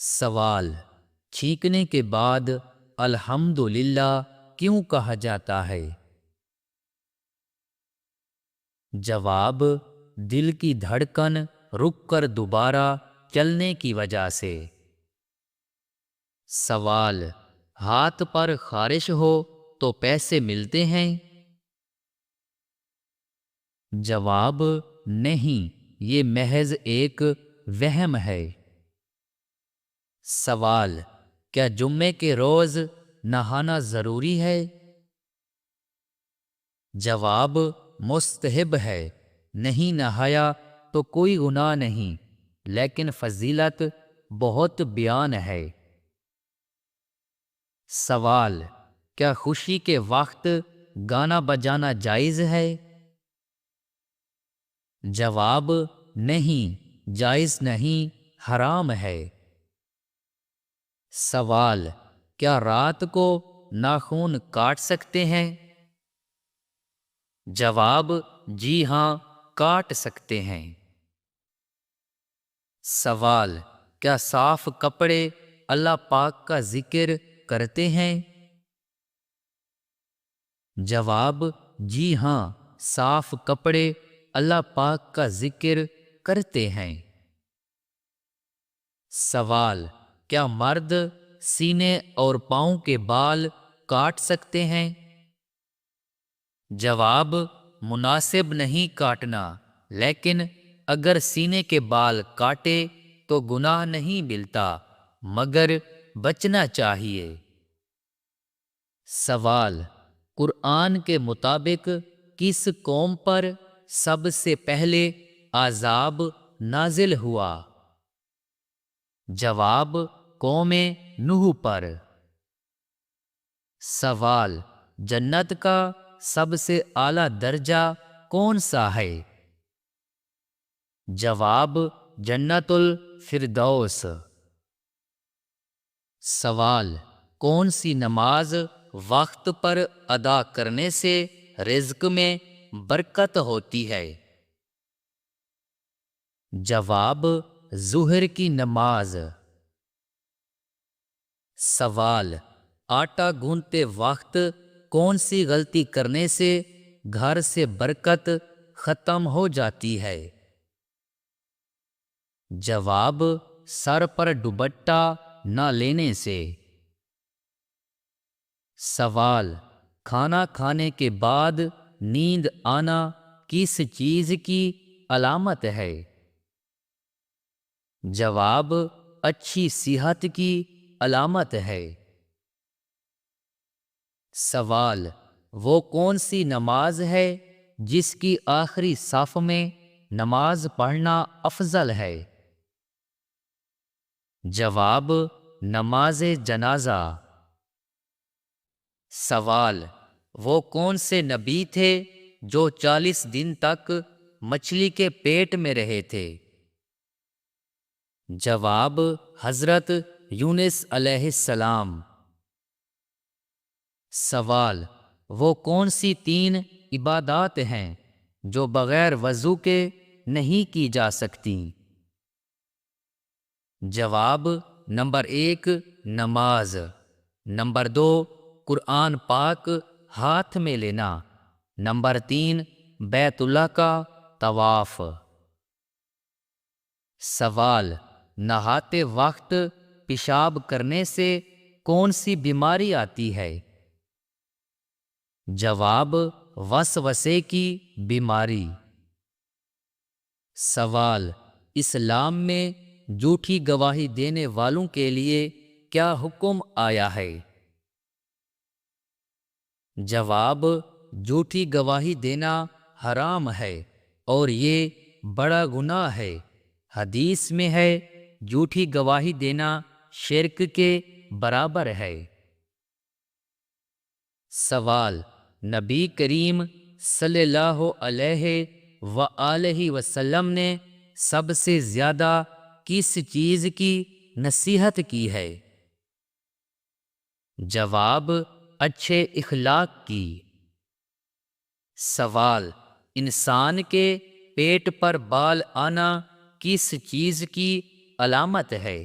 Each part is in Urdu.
سوال: چھینکنے کے بعد الحمدللہ کیوں کہا جاتا ہے؟ جواب: دل کی دھڑکن رک کر دوبارہ چلنے کی وجہ سے۔ سوال: ہاتھ پر خارش ہو تو پیسے ملتے ہیں؟ جواب: نہیں، یہ محض ایک وہم ہے۔ سوال: کیا جمعے کے روز نہانا ضروری ہے؟ جواب: مستحب ہے، نہیں نہایا تو کوئی گناہ نہیں، لیکن فضیلت بہت بیان ہے۔ سوال: کیا خوشی کے وقت گانا بجانا جائز ہے؟ جواب: نہیں، جائز نہیں، حرام ہے۔ سوال: کیا رات کو ناخن کاٹ سکتے ہیں؟ جواب: جی ہاں، کاٹ سکتے ہیں۔ سوال: کیا صاف کپڑے اللہ پاک کا ذکر کرتے ہیں؟ جواب: جی ہاں، صاف کپڑے اللہ پاک کا ذکر کرتے ہیں۔ سوال: کیا مرد سینے اور پاؤں کے بال کاٹ سکتے ہیں؟ جواب: مناسب نہیں کاٹنا، لیکن اگر سینے کے بال کاٹے تو گناہ نہیں ملتا، مگر بچنا چاہیے۔ سوال: قرآن کے مطابق کس قوم پر سب سے پہلے عذاب نازل ہوا؟ جواب: قوم نوح پر۔ سوال: جنت کا سب سے اعلیٰ درجہ کون سا ہے؟ جواب: جنت الفردوس۔ سوال: کون سی نماز وقت پر ادا کرنے سے رزق میں برکت ہوتی ہے؟ جواب: ظہر کی نماز۔ سوال: آٹا گوندتے وقت کون سی غلطی کرنے سے گھر سے برکت ختم ہو جاتی ہے؟ جواب: سر پر دوپٹہ نہ لینے سے۔ سوال: کھانا کھانے کے بعد نیند آنا کس چیز کی علامت ہے؟ جواب: اچھی صحت کی علامت ہے۔ سوال: وہ کون سی نماز ہے جس کی آخری صف میں نماز پڑھنا افضل ہے؟ جواب: نماز جنازہ۔ سوال: وہ کون سے نبی تھے جو 40 دن تک مچھلی کے پیٹ میں رہے تھے؟ جواب: حضرت یونس علیہ السلام۔ سوال: وہ کون سی 3 عبادات ہیں جو بغیر وضو کے نہیں کی جا سکتی؟ جواب: نمبر 1 نماز، نمبر 2 قرآن پاک ہاتھ میں لینا، نمبر 3 بیت اللہ کا طواف۔ سوال: نہاتے وقت پیشاب کرنے سے کون سی بیماری آتی ہے؟ جواب: وسوسے کی بیماری۔ سوال: اسلام میں جھوٹی گواہی دینے والوں کے لیے کیا حکم آیا ہے؟ جواب: جھوٹی گواہی دینا حرام ہے اور یہ بڑا گناہ ہے۔ حدیث میں ہے، جھوٹی گواہی دینا شرک کے برابر ہے۔ سوال: نبی کریم صلی اللہ علیہ وآلہ وسلم نے سب سے زیادہ کس چیز کی نصیحت کی ہے؟ جواب: اچھے اخلاق کی۔ سوال: انسان کے پیٹ پر بال آنا کس چیز کی علامت ہے؟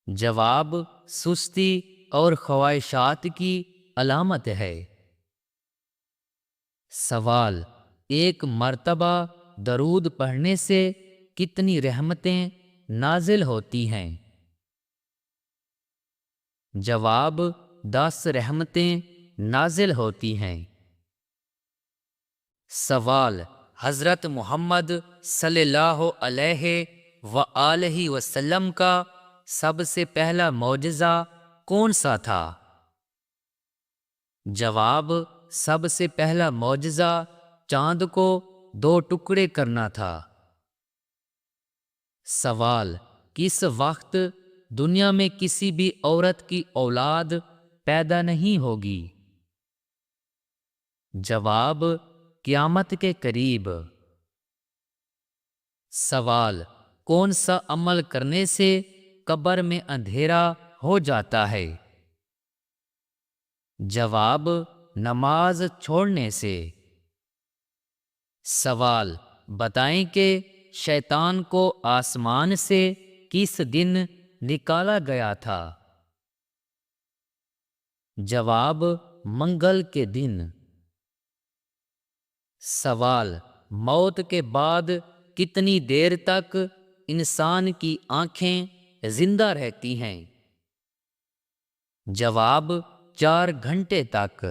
جواب سستی اور خواہشات کی علامت ہے۔ سوال، ایک مرتبہ درود پڑھنے سے کتنی رحمتیں نازل ہوتی ہیں؟ جواب 10 رحمتیں نازل ہوتی ہیں۔ سوال، حضرت محمد صلی اللہ علیہ وآلہ وسلم کا سب سے پہلا معجزہ کون سا تھا؟ جواب، سب سے پہلا معجزہ چاند کو 2 ٹکڑے کرنا تھا۔ سوال، کس وقت دنیا میں کسی بھی عورت کی اولاد پیدا نہیں ہوگی؟ جواب، قیامت کے قریب۔ سوال، کون سا عمل کرنے سے قبر میں اندھیرا ہو جاتا ہے؟ جواب، نماز چھوڑنے سے۔ سوال، بتائیں کہ شیطان کو آسمان سے کس دن نکالا گیا تھا؟ جواب، منگل کے دن۔ سوال، موت کے بعد کتنی دیر تک انسان کی آنکھیں زندہ رہتی ہیں؟ جواب، 4 گھنٹے تک۔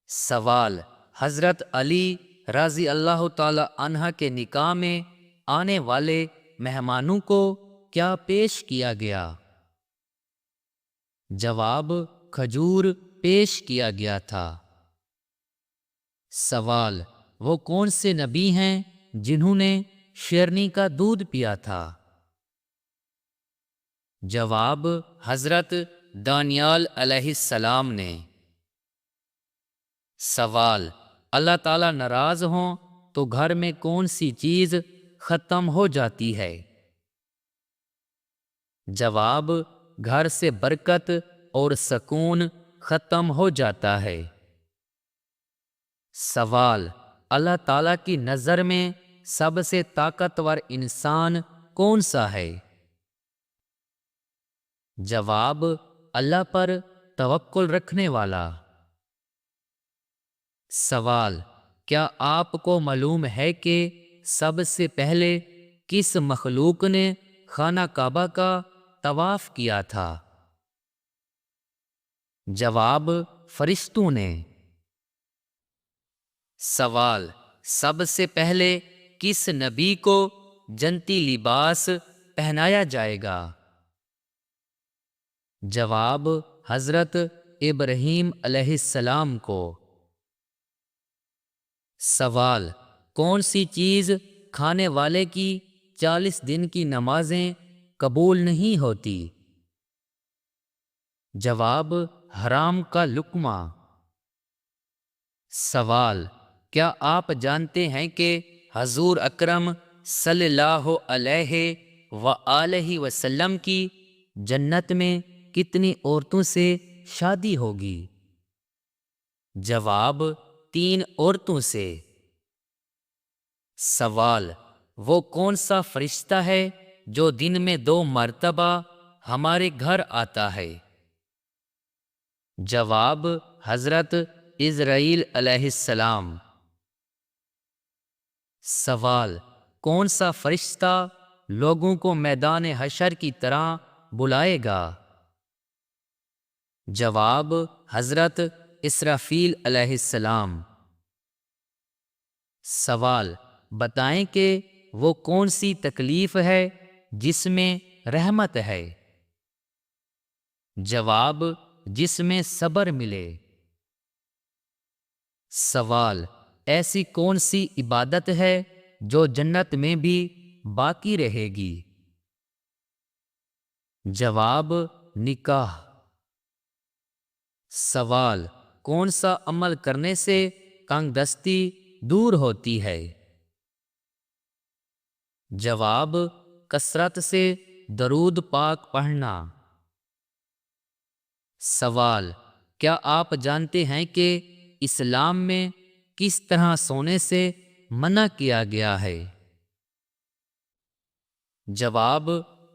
سوال، حضرت علی رضی اللہ تعالی عنہ کے نکاح میں آنے والے مہمانوں کو کیا پیش کیا گیا؟ جواب، کھجور پیش کیا گیا تھا۔ سوال، وہ کون سے نبی ہیں جنہوں نے شیرنی کا دودھ پیا تھا؟ جواب، حضرت دانیال علیہ السلام نے۔ سوال، اللہ تعالیٰ ناراض ہوں تو گھر میں کون سی چیز ختم ہو جاتی ہے؟ جواب، گھر سے برکت اور سکون ختم ہو جاتا ہے۔ سوال، اللہ تعالیٰ کی نظر میں سب سے طاقتور انسان کون سا ہے؟ جواب، اللہ پر توکل رکھنے والا۔ سوال، کیا آپ کو معلوم ہے کہ سب سے پہلے کس مخلوق نے خانہ کعبہ کا طواف کیا تھا؟ جواب، فرشتوں نے۔ سوال، سب سے پہلے کس نبی کو جنتی لباس پہنایا جائے گا؟ جواب، حضرت ابراہیم علیہ السلام کو۔ سوال، کون سی چیز کھانے والے کی 40 دن کی نمازیں قبول نہیں ہوتی؟ جواب، حرام کا لقمہ۔ سوال، کیا آپ جانتے ہیں کہ حضور اکرم صلی اللہ علیہ وآلہ وسلم کی جنت میں کتنی عورتوں سے شادی ہوگی؟ جواب، 3 عورتوں سے۔ سوال، وہ کون سا فرشتہ ہے جو دن میں 2 مرتبہ ہمارے گھر آتا ہے؟ جواب، حضرت عزرائیل علیہ السلام۔ سوال، کون سا فرشتہ لوگوں کو میدان حشر کی طرح بلائے گا؟ جواب، حضرت اسرافیل علیہ السلام۔ سوال، بتائیں کہ وہ کون سی تکلیف ہے جس میں رحمت ہے؟ جواب، جس میں صبر ملے۔ سوال، ایسی کون سی عبادت ہے جو جنت میں بھی باقی رہے گی؟ جواب، نکاح۔ سوال، کون سا عمل کرنے سے تنگ دستی دور ہوتی ہے؟ جواب، کثرت سے درود پاک پڑھنا۔ سوال، کیا آپ جانتے ہیں کہ اسلام میں کس طرح سونے سے منع کیا گیا ہے؟ جواب،